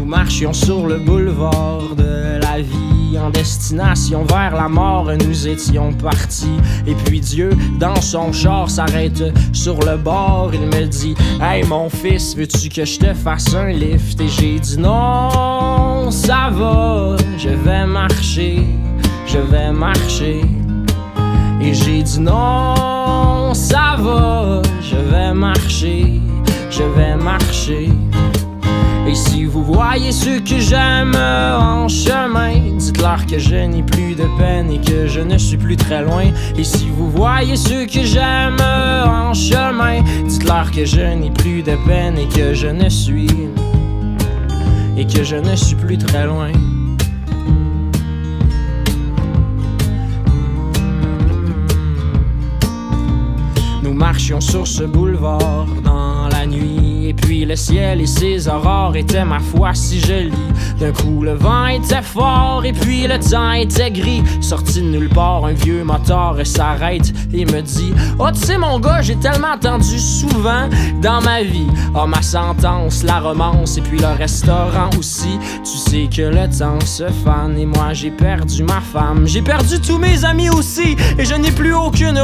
marchions sur le boulevard de la vie, en destination vers la mort, nous étions partis. Et puis Dieu, dans son char, s'arrête sur le bord. Il me dit: hey mon fils, veux-tu que je te fasse un lift? Et j'ai dit non, ça va, je vais marcher, je vais marcher. Et j'ai dit non, ça va, je vais marcher, je vais marcher. Et si vous voyez ceux que j'aime en chemin, dites-leur que je n'ai plus de peine et que je ne suis plus très loin. Et si vous voyez ceux que j'aime en chemin, dites-leur que je n'ai plus de peine et que je ne suis plus très loin. Nous marchions sur ce boulevard dans la nuit, et puis le ciel et ses aurores étaient ma foi si jolis. D'un coup le vent était fort et puis le temps était gris. Sorti de nulle part, un vieux moteur s'arrête et me dit: oh tu sais mon gars, j'ai tellement entendu souvent dans ma vie, oh ma sentence, la romance et puis le restaurant aussi. Tu sais que le temps se fane et moi j'ai perdu ma femme, j'ai perdu tous mes amis aussi, et je n'ai plus aucune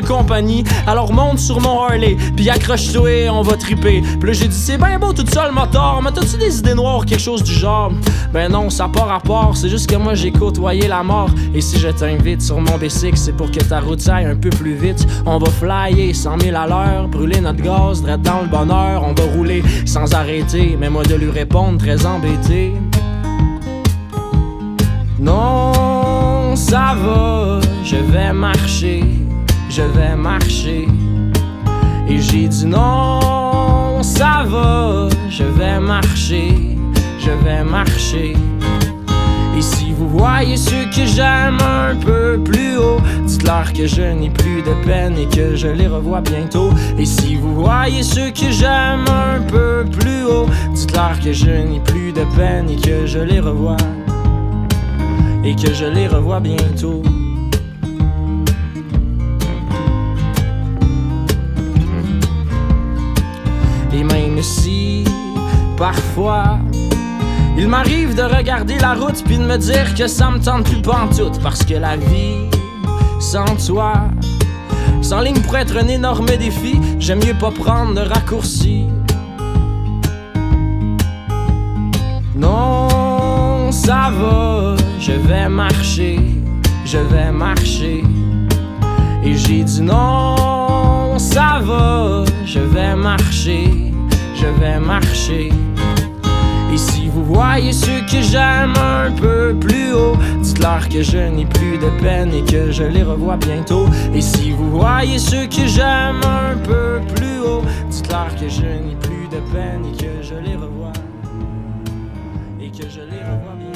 compagnie. Alors monte sur mon Harley, puis accroche-toi, on va triper. Puis là j'ai dit: c'est bien beau tout ça le moteur, mais t'as-tu des idées noires, quelque chose du genre? Ben non, ça n'a pas rapport, c'est juste que moi j'ai côtoyé la mort. Et si je t'invite sur mon bicycle, c'est pour que ta route aille un peu plus vite. On va flyer 100 000 à l'heure, brûler notre gaz, direct dans le bonheur. On va rouler sans arrêter, mais moi de lui répondre très embêté: non, ça va, je vais marcher, je vais marcher. Et j'ai dit non, ça va, je vais marcher, je vais marcher. Et si vous voyez ceux que j'aime un peu plus haut, dites-leur que je n'ai plus de peine et que je les revois bientôt. Et si vous voyez ceux que j'aime un peu plus haut, dites-leur que je n'ai plus de peine et que je les revois bientôt. Et même si, parfois, il m'arrive de regarder la route puis de me dire que ça me tente plus pantoute, parce que la vie, sans toi, sans ligne pourrait être un énorme défi. J'aime mieux pas prendre de raccourcis. Non, ça va, je vais marcher, je vais marcher. Et j'ai dit non, ça va, je vais marcher, je vais marcher. Et si vous voyez ceux que j'aime un peu plus haut, dites-leur que je n'ai plus de peine et que je les revois bientôt. Et si vous voyez ceux que j'aime un peu plus haut, dites-leur que je n'ai plus de peine et que je les revois bientôt.